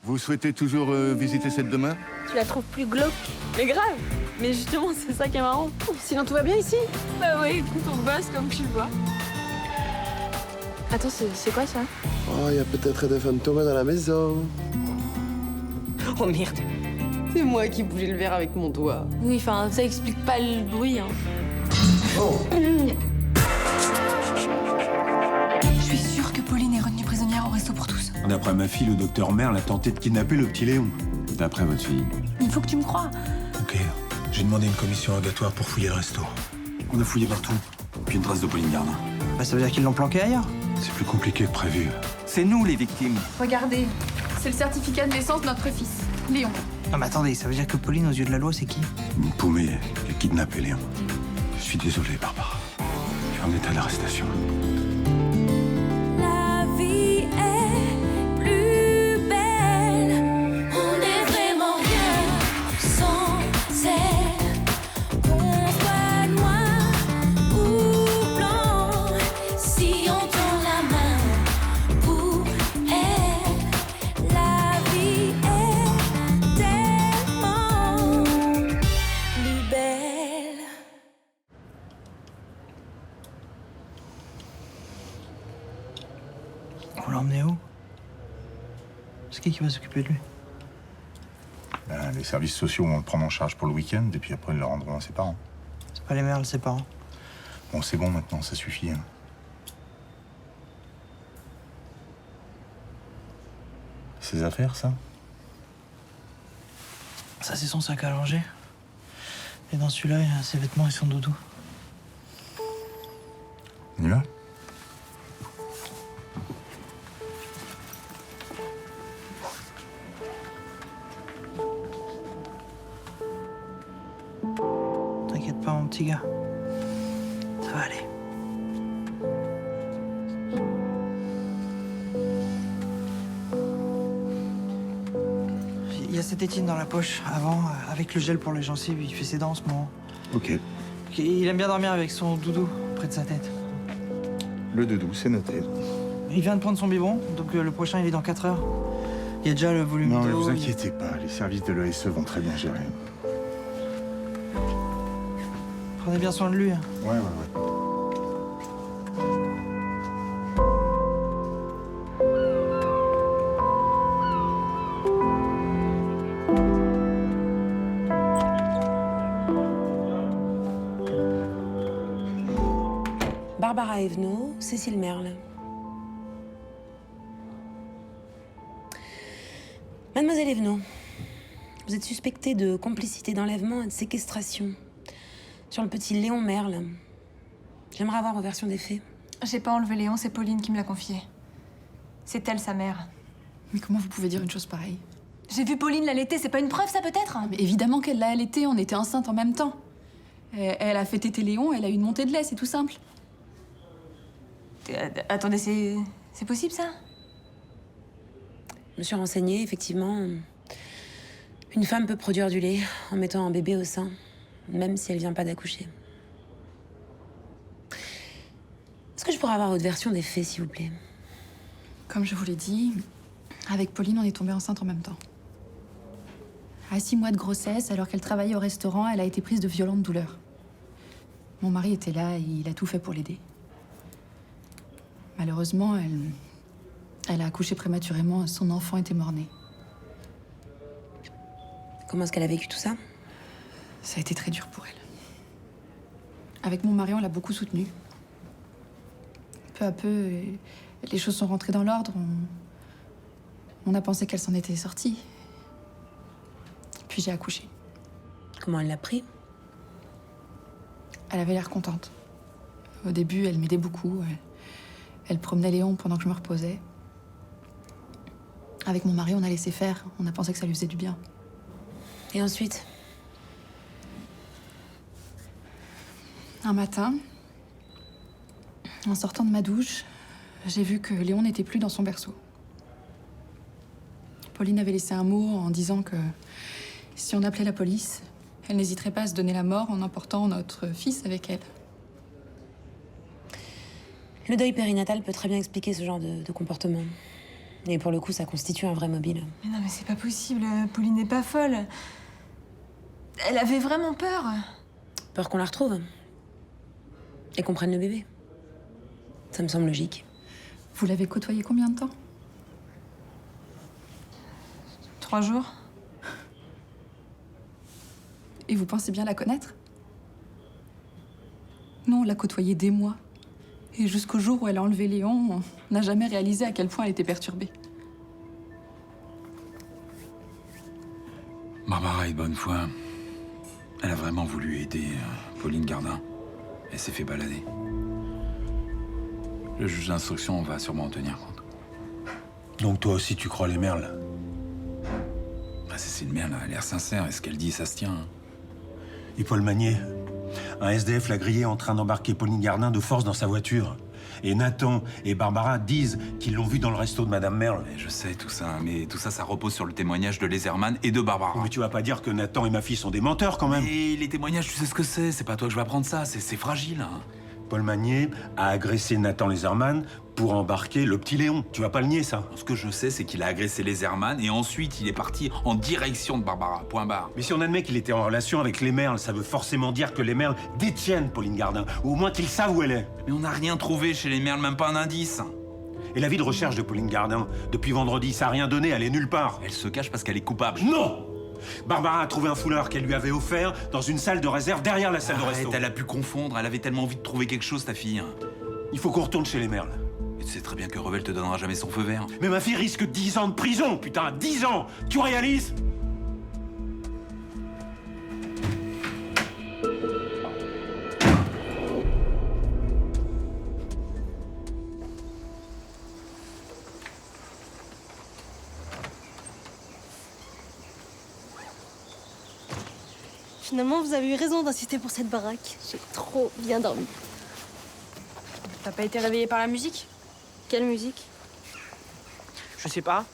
Vous souhaitez toujours visiter celle demain? Tu la trouves plus glauque? Mais grave. Mais justement, c'est ça qui est marrant. Sinon, tout va bien ici? Bah ouais, écoute, on bosse comme tu le vois. Attends, c'est quoi ça? Oh, il y a peut-être des fantômes dans la maison. Oh merde. C'est moi qui bougeais le verre avec mon doigt. Oui, enfin, ça explique pas le bruit, hein. Je suis sûre que Pauline est retenue prisonnière au resto pour tous. D'après ma fille, le docteur Merle a tenté de kidnapper le petit Léon. D'après votre fille. Il faut que tu me crois. Ok, j'ai demandé une commission rogatoire pour fouiller le resto. On a fouillé partout. Puis une trace de Pauline Gardin. Bah, ça veut dire qu'ils l'ont planqué ailleurs. C'est plus compliqué que prévu. C'est nous les victimes. Regardez, c'est le certificat de naissance de notre fils, Léon. Non mais attendez, ça veut dire que Pauline, aux yeux de la loi, c'est qui? Une paumée qui a kidnappé Léon. Je suis désolé, Barbara. Je suis en état d'arrestation. La vie est plus belle. On est vraiment rien sans elle. On soit noir ou blanc. Si on tend la main pour elle, la vie est tellement plus belle. On l'a emmené où? C'est qui va s'occuper de lui? Ben, les services sociaux vont le prendre en charge pour le week-end et puis après ils le rendront à ses parents. C'est pas les Merle, ses parents. Bon, c'est bon maintenant, ça suffit. Hein. Ses affaires, ça? Ça, c'est son sac à langer. Et dans celui-là, il y a ses vêtements et son doudou. On y va? T'inquiète pas, mon petit gars. Ça va aller. Il y a cette étine dans la poche. Avant, avec le gel pour les gencives, il fait ses dents en ce moment. Ok. Il aime bien dormir avec son doudou près de sa tête. Le doudou, c'est noté. Il vient de prendre son biberon, donc le prochain, il est dans 4 heures. Il y a déjà le volume Non, d'eau. mais vous inquiétez pas, les services de l'ESE vont très bien gérer. Prenez bien soin de lui. Hein. Ouais. Barbara Evenot, Cécile Merle. Mademoiselle Evenot, vous êtes suspectée de complicité d'enlèvement et de séquestration sur le petit Léon Merle. J'aimerais avoir vos versions des faits. J'ai pas enlevé Léon, c'est Pauline qui me l'a confié. C'est elle, sa mère. Mais comment vous pouvez dire une chose pareille? J'ai vu Pauline l'allaiter, c'est pas une preuve, ça, peut-être? Mais évidemment qu'elle l'a allaité, on était enceintes en même temps. Elle a fait téter Léon, elle a eu une montée de lait, c'est tout simple. Attendez, c'est possible, ça? Je me suis renseignée, effectivement. Une femme peut produire du lait en mettant un bébé au sein, même si elle vient pas d'accoucher. Est-ce que je pourrais avoir votre version des faits, s'il vous plaît? Comme je vous l'ai dit, avec Pauline, on est tombés enceintes en même temps. À 6 mois de grossesse, alors qu'elle travaillait au restaurant, elle a été prise de violentes douleurs. Mon mari était là et il a tout fait pour l'aider. Malheureusement, elle a accouché prématurément, son enfant était mort-né. Comment est-ce qu'elle a vécu tout ça? Ça a été très dur pour elle. Avec mon mari, on l'a beaucoup soutenue. Peu à peu, les choses sont rentrées dans l'ordre. On a pensé qu'elle s'en était sortie. Puis j'ai accouché. Comment elle l'a pris? Elle avait l'air contente. Au début, elle m'aidait beaucoup. Elle promenait Léon pendant que je me reposais. Avec mon mari, on a laissé faire. On a pensé que ça lui faisait du bien. Et ensuite? Un matin, en sortant de ma douche, j'ai vu que Léon n'était plus dans son berceau. Pauline avait laissé un mot en disant que si on appelait la police, elle n'hésiterait pas à se donner la mort en emportant notre fils avec elle. Le deuil périnatal peut très bien expliquer ce genre de comportement. Et pour le coup, ça constitue un vrai mobile. Mais non, mais c'est pas possible. Pauline n'est pas folle. Elle avait vraiment peur. Peur qu'on la retrouve. Et qu'on prenne le bébé. Ça me semble logique. Vous l'avez côtoyée combien de temps? 3 jours. Et vous pensez bien la connaître? Non, on l'a côtoyée des mois. Et jusqu'au jour où elle a enlevé Léon, on n'a jamais réalisé à quel point elle était perturbée. Barbara est de bonne foi. Elle a vraiment voulu aider Pauline Gardin. Elle s'est fait balader. Le juge d'instruction va sûrement en tenir compte. Donc toi aussi, tu crois les merles? Bah, c'est une merde, elle a l'air sincère. Et ce qu'elle dit, ça se tient. Hein. Et Paul Magnier, un SDF l'a grillé en train d'embarquer Pauline Gardin de force dans sa voiture. Et Nathan et Barbara disent qu'ils l'ont vu dans le resto de Madame Merle. Mais je sais tout ça, mais tout ça, ça repose sur le témoignage de Laserman et de Barbara. Mais tu vas pas dire que Nathan et ma fille sont des menteurs, quand même. Et les témoignages, tu sais ce que c'est pas toi que je vais apprendre ça, c'est fragile. Hein. Paul Magnier a agressé Nathan Laserman pour embarquer le petit Léon. Tu vas pas le nier, ça? Ce que je sais, c'est qu'il a agressé Laserman et ensuite il est parti en direction de Barbara. Point barre. Mais si on admet qu'il était en relation avec les Merles, ça veut forcément dire que les Merles détiennent Pauline Gardin, ou au moins qu'ils savent où elle est. Mais on n'a rien trouvé chez les Merles, même pas un indice. Et l'avis de recherche de Pauline Gardin, depuis vendredi, ça a rien donné, elle est nulle part. Elle se cache parce qu'elle est coupable. Non! Barbara a trouvé un foulard qu'elle lui avait offert dans une salle de réserve derrière la salle de resto. Elle a pu confondre, elle avait tellement envie de trouver quelque chose, ta fille. Il faut qu'on retourne chez les Merles. Et tu sais très bien que Revel te donnera jamais son feu vert. Mais ma fille risque 10 ans de prison, putain, 10 ans! Tu réalises? Finalement, vous avez eu raison d'insister pour cette baraque. J'ai trop bien dormi. T'as pas été réveillée par la musique? Quelle musique? Je sais pas.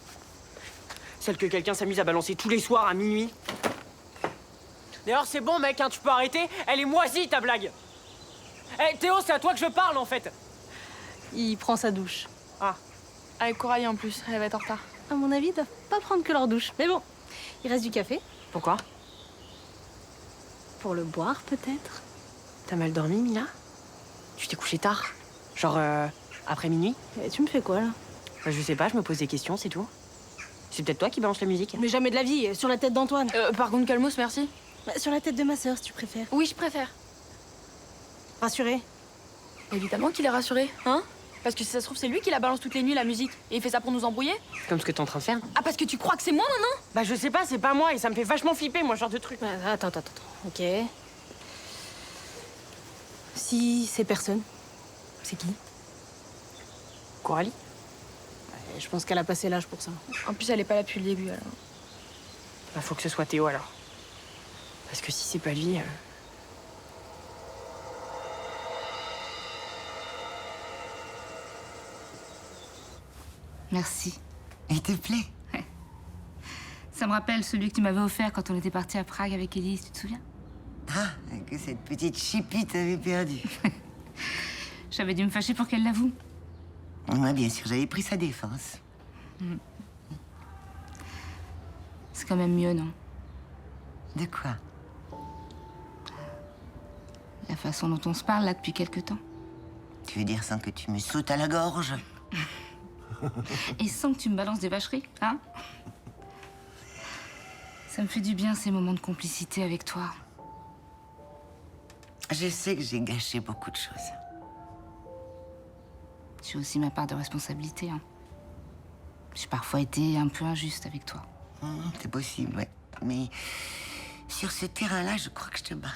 Celle que quelqu'un s'amuse à balancer tous les soirs à minuit. D'ailleurs, c'est bon, mec, hein, tu peux arrêter. Elle est moisie, ta blague. Eh, Théo, c'est à toi que je parle, en fait. Il prend sa douche. Ah. Avec Coralie en plus, elle va être en retard. À mon avis, ils doivent pas prendre que leur douche. Mais bon, il reste du café. Pourquoi? Pour le boire, peut-être. T'as mal dormi, Mila? Tu t'es couché tard? Genre, après minuit? Et tu me fais quoi, là? Bah, je sais pas, je me pose des questions, c'est tout. C'est peut-être toi qui balance la musique. Mais jamais de la vie, sur la tête d'Antoine. Par contre, calmos, merci. Bah, sur la tête de ma sœur, si tu préfères. Oui, je préfère. Rassuré? Évidemment qu'il est rassuré, hein? Parce que si ça se trouve, c'est lui qui la balance toutes les nuits, la musique. Et il fait ça pour nous embrouiller? Comme ce que t'es en train de faire. Ah, parce que tu crois que c'est moi, non? Bah, je sais pas, c'est pas moi et ça me fait vachement flipper, moi, ce genre de truc. Attends. Ok. Si c'est personne, c'est qui? Coralie? Je pense qu'elle a passé l'âge pour ça. En plus, elle est pas là depuis le début, alors. Bah, faut que ce soit Théo, alors. Parce que si c'est pas lui... Merci. Il te plaît? Ouais. Ça me rappelle celui que tu m'avais offert quand on était partis à Prague avec Élise, tu te souviens? Ah, que cette petite chipie t'avait perdu. J'avais dû me fâcher pour qu'elle l'avoue. Moi, bien sûr, j'avais pris sa défense. C'est quand même mieux, non? De quoi? La façon dont on se parle, là, depuis quelque temps. Tu veux dire sans que tu me sautes à la gorge? Et sans que tu me balances des vacheries, hein? Ça me fait du bien, ces moments de complicité avec toi. Je sais que j'ai gâché beaucoup de choses. J'ai aussi ma part de responsabilité, hein. J'ai parfois été un peu injuste avec toi. C'est possible, ouais. Mais sur ce terrain-là, je crois que je te bats.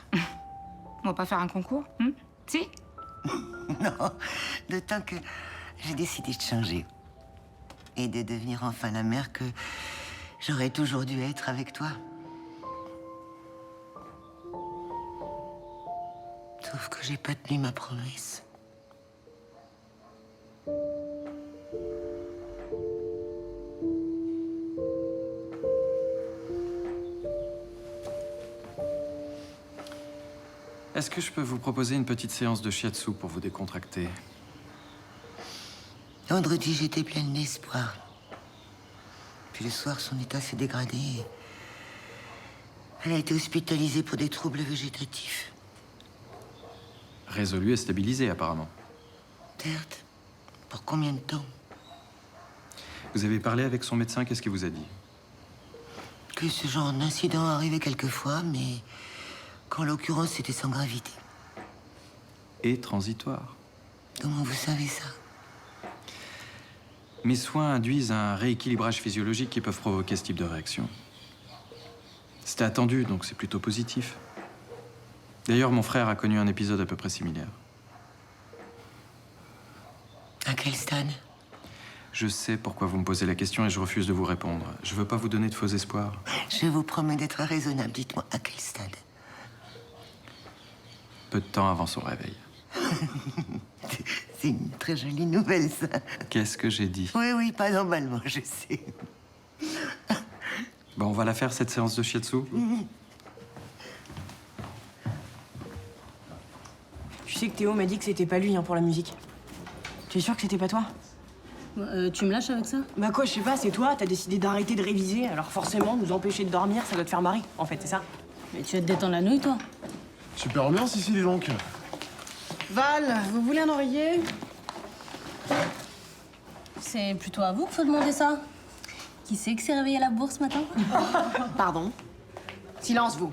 On va pas faire un concours, hein? Si? Non, d'autant que j'ai décidé de changer. Et de devenir enfin la mère que j'aurais toujours dû être avec toi. Sauf que j'ai pas tenu ma promesse. Est-ce que je peux vous proposer une petite séance de shiatsu pour vous décontracter? Vendredi, j'étais pleine d'espoir. Puis le soir, son état s'est dégradé. Elle a été hospitalisée pour des troubles végétatifs. Résolu et stabilisé, apparemment. Certes. Pour combien de temps? Vous avez parlé avec son médecin, qu'est-ce qu'il vous a dit? Que ce genre d'incident arrivait quelquefois, mais qu'en l'occurrence, c'était sans gravité. Et transitoire. Comment vous savez ça? Mes soins induisent un rééquilibrage physiologique qui peuvent provoquer ce type de réaction. C'était attendu, donc c'est plutôt positif. D'ailleurs, mon frère a connu un épisode à peu près similaire. À quel stade? Je sais pourquoi vous me posez la question et je refuse de vous répondre. Je veux pas vous donner de faux espoirs. Je vous promets d'être raisonnable. Dites-moi, à quel stade? Peu de temps avant son réveil. C'est une très jolie nouvelle, ça. Qu'est-ce que j'ai dit? Oui, pas normalement, je sais. Bon, on va la faire, cette séance de shiatsu? Tu sais que Théo m'a dit que c'était pas lui pour la musique. Tu es sûr que c'était pas toi? Tu me lâches avec ça? Bah quoi, je sais pas, c'est toi, t'as décidé d'arrêter de réviser, alors forcément, nous empêcher de dormir, ça doit te faire marrer, en fait, c'est ça? Mais tu vas te détendre la nouille, toi? Super ambiance ici, dis donc. Val, vous voulez un oreiller? C'est plutôt à vous qu'il faut demander ça. Qui c'est que s'est réveillé à la bourse ce matin? Pardon. Silence, vous.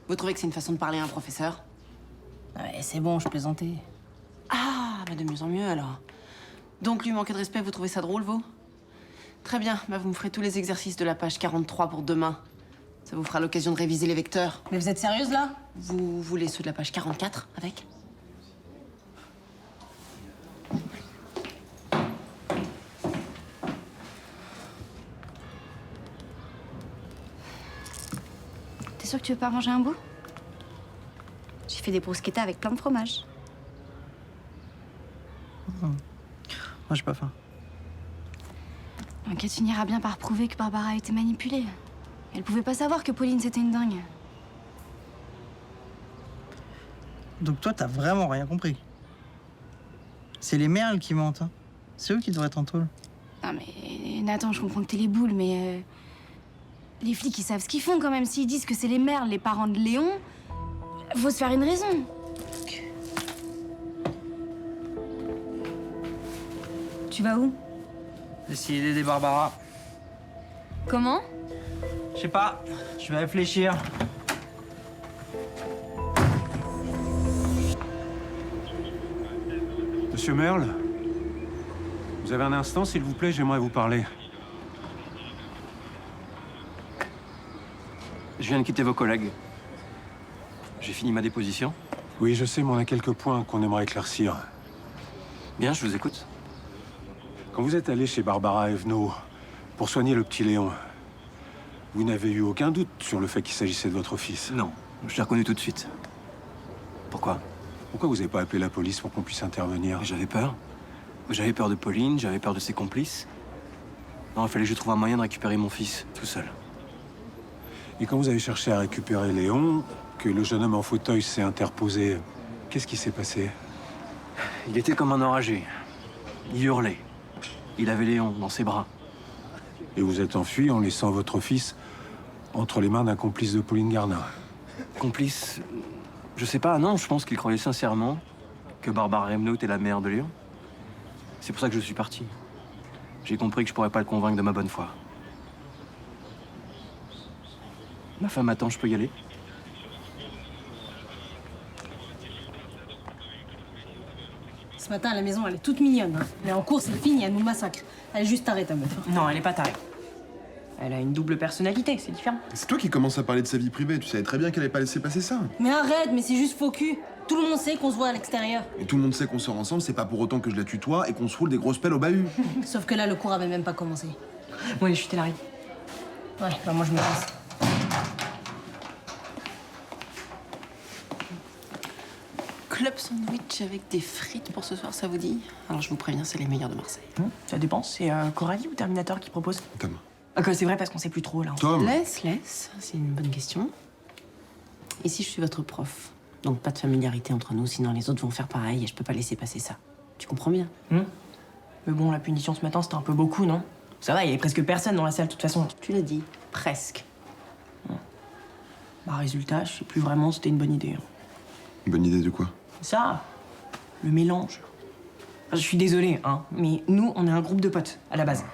Vous trouvez que c'est une façon de parler à un professeur? Ouais, c'est bon, je plaisantais. Ah, bah de mieux en mieux alors. Donc lui manquer de respect, vous trouvez ça drôle, vous? Très bien, bah vous me ferez tous les exercices de la page 43 pour demain. Ça vous fera l'occasion de réviser les vecteurs. Mais vous êtes sérieuse, là? Vous voulez ceux de la page 44 avec? T'es sûr que tu veux pas manger un bout? J'ai fait des bruschettas avec plein de fromage. Moi, j'ai pas faim. Ok, tu finiras bien par prouver que Barbara a été manipulée. Elle pouvait pas savoir que Pauline, c'était une dingue. Donc toi, t'as vraiment rien compris. C'est les merles qui mentent. Hein. C'est eux qui devraient être en tôle. Non mais, Nathan, je comprends que t'es les boules, mais... les flics, ils savent ce qu'ils font quand même. S'ils disent que c'est les merles, les parents de Léon, faut se faire une raison. Tu vas où? Essayer d'aider Barbara. Comment? Je sais pas, je vais réfléchir. Monsieur Merle, vous avez un instant, s'il vous plaît, j'aimerais vous parler. Je viens de quitter vos collègues. J'ai fini ma déposition. Oui, je sais, mais on a quelques points qu'on aimerait éclaircir. Bien, je vous écoute. Quand vous êtes allé chez Barbara Evenot pour soigner le petit Léon, vous n'avez eu aucun doute sur le fait qu'il s'agissait de votre fils? Non, je l'ai reconnu tout de suite. Pourquoi? Pourquoi vous n'avez pas appelé la police pour qu'on puisse intervenir? J'avais peur. J'avais peur de Pauline, j'avais peur de ses complices. Non, il fallait que je trouve un moyen de récupérer mon fils, tout seul. Et quand vous avez cherché à récupérer Léon, que le jeune homme en fauteuil s'est interposé, qu'est-ce qui s'est passé? Il était comme un enragé. Il hurlait. Il avait Léon dans ses bras. Et vous êtes enfui en laissant votre fils entre les mains d'un complice de Pauline Gardin? Complice? Je sais pas, non, je pense qu'il croyait sincèrement que Barbara Evenot était la mère de Léon. C'est pour ça que je suis parti. J'ai compris que je pourrais pas le convaincre de ma bonne foi. Ma femme attend, je peux y aller? Ce matin, à la maison, elle est toute mignonne. Hein. Mais en cours, c'est fini, elle nous massacre. Elle est juste tarée, ta meuf. Non, elle est pas tarée. Elle a une double personnalité, c'est différent. C'est toi qui commences à parler de sa vie privée. Tu savais très bien qu'elle allait pas laisser passer ça. Mais arrête, mais c'est juste faux cul. Tout le monde sait qu'on se voit à l'extérieur. Et tout le monde sait qu'on sort ensemble, c'est pas pour autant que je la tutoie et qu'on se roule des grosses pelles au bahut. Sauf que là, le cours avait même pas commencé. Bon, allez, chut, elle arrive. Ouais, bah moi, je me passe. Club sandwich avec des frites pour ce soir, ça vous dit? Alors je vous préviens, c'est les meilleurs de Marseille. Ça dépend, c'est Coralie ou Terminator qui propose? Tom. Ah, c'est vrai parce qu'on sait plus trop là. Tom. Laisse, c'est une bonne question. Ici, je suis votre prof. Donc pas de familiarité entre nous, sinon les autres vont faire pareil et je peux pas laisser passer ça. Tu comprends bien? Mais bon, la punition ce matin, c'était un peu beaucoup, non? Ça va, il y avait presque personne dans la salle, de toute façon. Tu l'as dit, presque. Bah, résultat, je sais plus vraiment si c'était une bonne idée. Hein. Bonne idée de quoi? Ça, le mélange. Enfin, je suis désolée, hein, mais nous, on est un groupe de potes, à la base.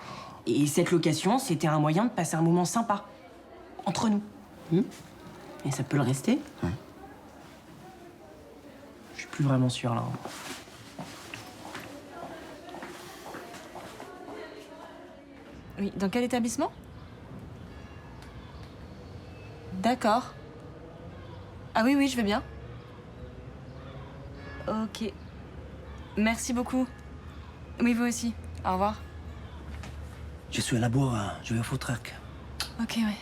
Et cette location, c'était un moyen de passer un moment sympa. Entre nous. Et ça peut le rester? Je suis plus vraiment sûr, là. Oui, dans quel établissement? D'accord. Ah oui, oui, je vais bien. Ok. Merci beaucoup. Oui, vous aussi. Au revoir. Je suis à la bourre, je vais au food truck. Ok, ouais.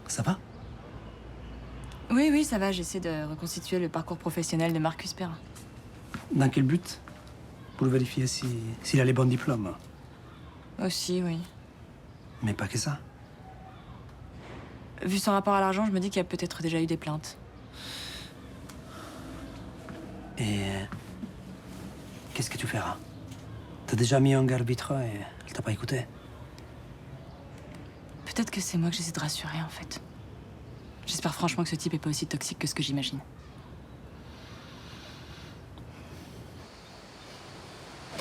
Ça va? Oui, oui, ça va. J'essaie de reconstituer le parcours professionnel de Marcus Perrin. Dans quel but? Pour vérifier s'il a les bons diplômes. Aussi, oui. Mais pas que ça. Vu son rapport à l'argent, je me dis qu'il y a peut-être déjà eu des plaintes. Et qu'est-ce que tu feras? T'as déjà mis en garde Vitra et elle t'a pas écouté. Peut-être que c'est moi que j'essaie de rassurer, en fait. J'espère franchement que ce type est pas aussi toxique que ce que j'imagine.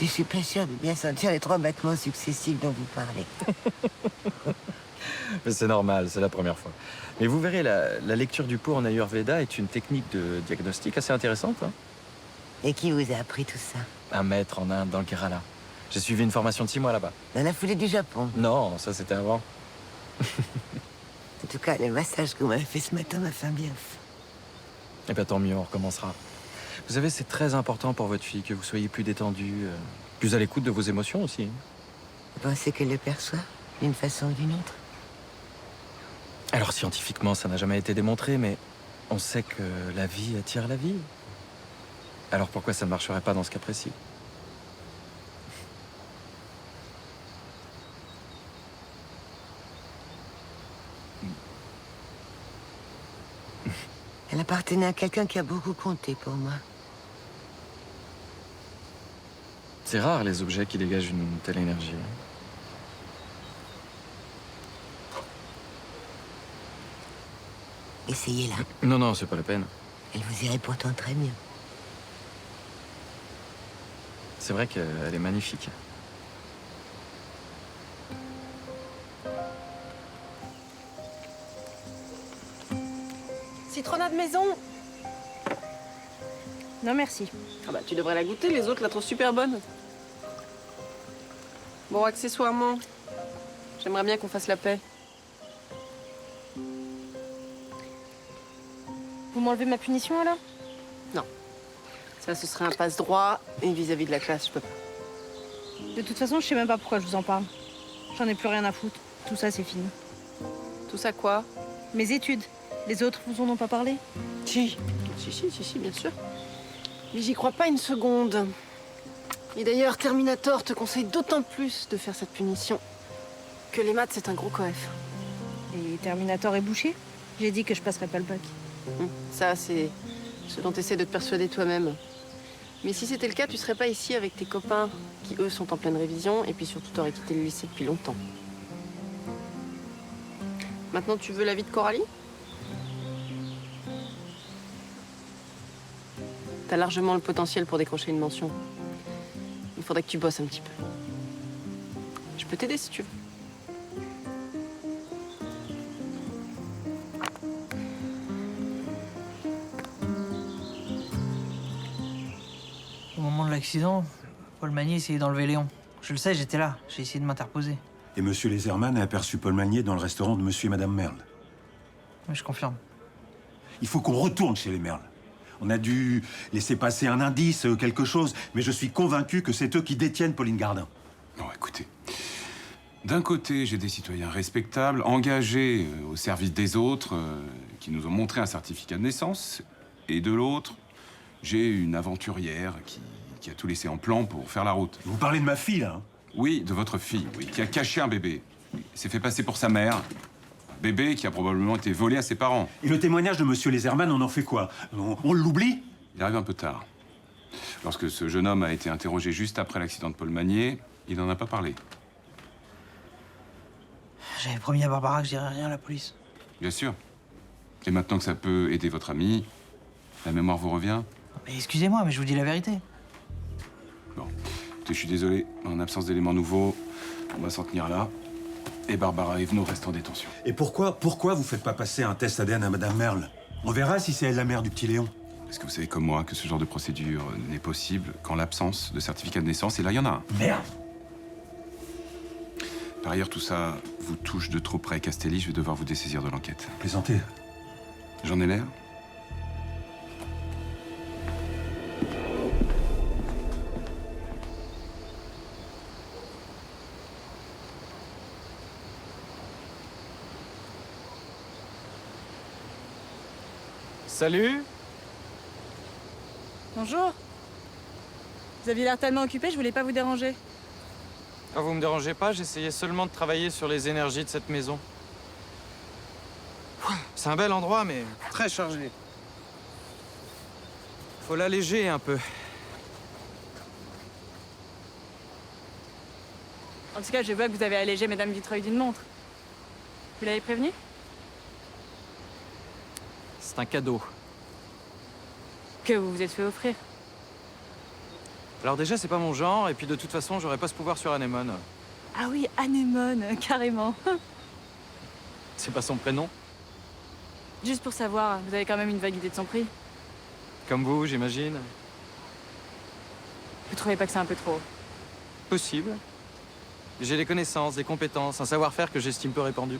Je suis pas sûre de bien sentir les 3 battements successifs dont vous parlez. Mais c'est normal, c'est la première fois. Mais vous verrez, la lecture du pot en Ayurveda est une technique de diagnostic assez intéressante. Hein. Et qui vous a appris tout ça? Un maître en Inde, dans le Kerala. J'ai suivi une formation de 6 mois là-bas. Dans la foulée du Japon? Non, ça c'était avant. En tout cas, le massage que vous m'avez fait ce matin m'a fait bien. Eh bien tant mieux, on recommencera. Vous savez, c'est très important pour votre fille que vous soyez plus détendu, plus à l'écoute de vos émotions aussi. Vous pensez qu'elle le perçoit d'une façon ou d'une autre? Alors scientifiquement, ça n'a jamais été démontré, mais on sait que la vie attire la vie. Alors pourquoi ça ne marcherait pas dans ce cas précis? Elle appartenait à quelqu'un qui a beaucoup compté pour moi. C'est rare les objets qui dégagent une telle énergie. Essayez-la. Non, non, c'est pas la peine. Elle vous irait pourtant très bien. C'est vrai qu'elle est magnifique. Citronnade maison? Non, merci. Ah bah tu devrais la goûter, les autres la trouvent super bonne. Bon, accessoirement, j'aimerais bien qu'on fasse la paix. Vous m'enlevez ma punition, alors? Non. Ça, ce serait un passe-droit, et vis-à-vis de la classe, je peux pas. De toute façon, je sais même pas pourquoi je vous en parle. J'en ai plus rien à foutre. Tout ça, c'est fini. Tout ça quoi? Mes études. Les autres vous en ont pas parlé? Si, bien sûr. Mais j'y crois pas une seconde. Et d'ailleurs, Terminator te conseille d'autant plus de faire cette punition que les maths, c'est un gros coef. Et Terminator est bouché? J'ai dit que je passerais pas le bac. Ça, c'est ce dont tu essaies de te persuader toi-même. Mais si c'était le cas, tu serais pas ici avec tes copains qui, eux, sont en pleine révision et puis surtout, t'aurais quitté le lycée depuis longtemps. Maintenant, tu veux l'avis de Coralie? T'as largement le potentiel pour décrocher une mention. Il faudrait que tu bosses un petit peu. Je peux t'aider si tu veux. Au moment de l'accident, Paul Magnier essayait d'enlever Léon. Je le sais, j'étais là. J'ai essayé de m'interposer. Et monsieur Laserman a aperçu Paul Magnier dans le restaurant de monsieur et madame Merle. Oui, je confirme. Il faut qu'on retourne chez les Merle. On a dû laisser passer un indice, quelque chose, mais je suis convaincu que c'est eux qui détiennent Pauline Gardin. Non, écoutez. D'un côté, j'ai des citoyens respectables, engagés au service des autres, qui nous ont montré un certificat de naissance. Et de l'autre, j'ai une aventurière qui a tout laissé en plan pour faire la route. Vous parlez de ma fille, là? Oui, de votre fille, oui, qui a caché un bébé. Il s'est fait passer pour sa mère. Bébé qui a probablement été volé à ses parents. Et le témoignage de monsieur Laserman, on en fait quoi? On l'oublie? Il arrive un peu tard. Lorsque ce jeune homme a été interrogé juste après l'accident de Paul Magnier, Il n'en a pas parlé. J'avais promis à Barbara que je dirais rien à la police. Bien sûr. Et maintenant que ça peut aider votre ami, la mémoire vous revient? Mais excusez-moi, mais je vous dis la vérité. Bon. Écoutez, je suis désolé. En absence d'éléments nouveaux, on va s'en tenir là. Et Barbara Evenot reste en détention. Et pourquoi vous faites pas passer un test ADN à Madame Merle? On verra si c'est elle la mère du petit Léon. Parce que vous savez comme moi que ce genre de procédure n'est possible qu'en l'absence de certificat de naissance. Et là, il y en a un. Merde! Par ailleurs, tout ça vous touche de trop près, Castelli. Je vais devoir vous dessaisir de l'enquête. Plaisantez. J'en ai l'air? Salut. Bonjour. Vous aviez l'air tellement occupé, je voulais pas vous déranger. Ah, vous me dérangez pas, j'essayais seulement de travailler sur les énergies de cette maison. C'est un bel endroit, mais très chargé. Faut l'alléger un peu. En tout cas, je vois que vous avez allégé Madame Vitreuil d'une montre. Vous l'avez prévenue? C'est un cadeau. Que vous vous êtes fait offrir. Alors déjà, c'est pas mon genre, et puis de toute façon, j'aurais pas ce pouvoir sur Anémone. Ah oui, Anémone, carrément. C'est pas son prénom? Juste pour savoir, vous avez quand même une vague idée de son prix. Comme vous, j'imagine. Vous trouvez pas que c'est un peu trop? Possible. J'ai des connaissances, des compétences, un savoir-faire que j'estime peu répandu.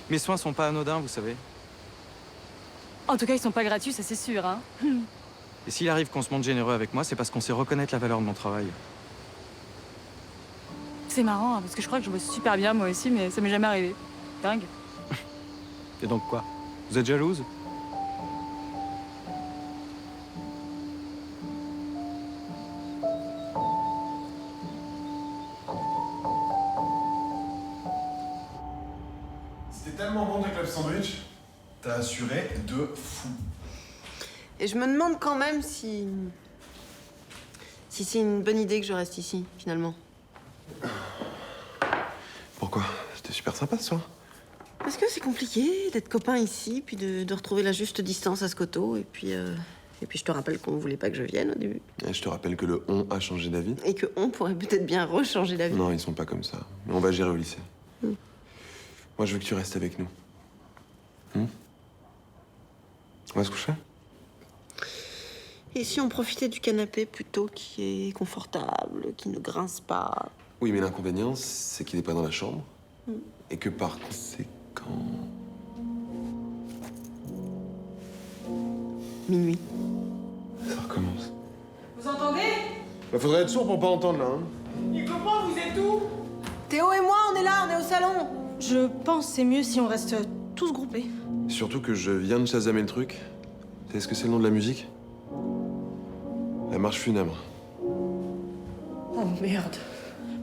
Mes soins sont pas anodins, vous savez. En tout cas, ils sont pas gratuits, ça c'est sûr, hein. Et s'il arrive qu'on se montre généreux avec moi, c'est parce qu'on sait reconnaître la valeur de mon travail. C'est marrant, hein, parce que je crois que je bosse super bien moi aussi, mais ça m'est jamais arrivé. Dingue. Et donc quoi? Vous êtes jalouse? C'était tellement bon tes club sandwich, t'as assuré de fou. Et je me demande quand même si c'est une bonne idée que je reste ici, finalement. Pourquoi? C'était super sympa ce soir. Parce que c'est compliqué d'être copain ici, puis de retrouver la juste distance à ce coteau, et puis je te rappelle qu'on voulait pas que je vienne au début. Et je te rappelle que le on a changé d'avis. Et que on pourrait peut-être bien rechanger d'avis. Non, ils sont pas comme ça. Mais on va gérer au lycée. Moi, je veux que tu restes avec nous. On va se coucher? Et si on profitait du canapé plutôt, qui est confortable, qui ne grince pas? Oui, mais l'inconvénient, c'est qu'il n'est pas dans la chambre. Et que par conséquent... Minuit. Ça recommence. Vous entendez? Bah, faudrait être sourd pour pas entendre, là. Hein. Les copains, vous êtes où? Théo et moi, on est là, on est au salon. Je pense que c'est mieux si on reste tous groupés. Surtout que je viens de chasamer le truc. Tu sais ce que c'est le nom de la musique? La marche funèbre. Oh merde.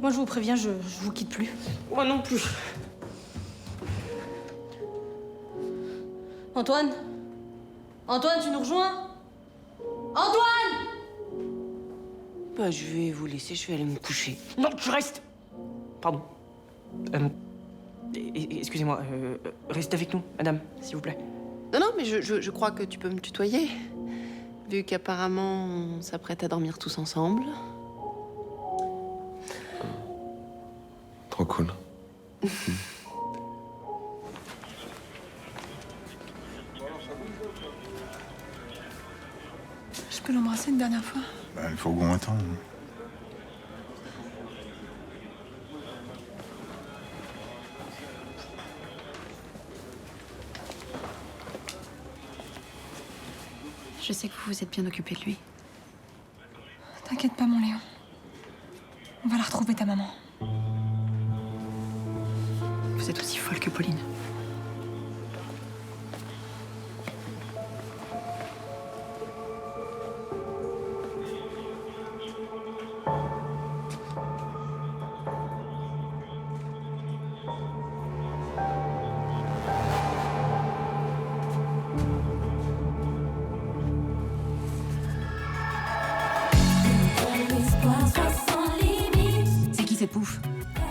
Moi, je vous préviens, je vous quitte plus. Moi non plus. Antoine? Antoine, tu nous rejoins? Antoine! Bah, je vais vous laisser, je vais aller me coucher. Non, tu restes. Pardon. Excusez-moi, restez avec nous, madame, s'il vous plaît. Non, mais je crois que tu peux me tutoyer. Vu qu'apparemment, on s'apprête à dormir tous ensemble. Trop cool. Je peux l'embrasser une dernière fois? Bah, le fourgon attend. Je sais que vous vous êtes bien occupé de lui. T'inquiète pas, mon Léon. On va la retrouver, ta maman. Vous êtes aussi folle que Pauline. L'histoire soit sans limite. pouf.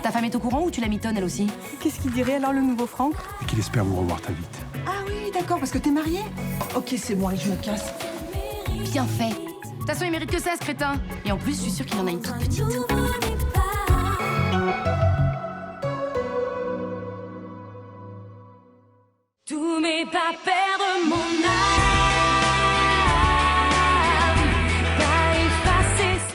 Ta femme est au courant ou tu la mitonnes elle aussi? Qu'est-ce qu'il dirait alors le nouveau Franck? Et qu'il espère vous revoir très vite. Ah oui, d'accord, parce que t'es mariée? Ok, c'est bon, allez, je me casse. Bien fait. De toute façon, il mérite que ça, ce crétin. Et en plus, je suis sûre qu'il en a une toute petite. Tous mes pas perdre mon âme.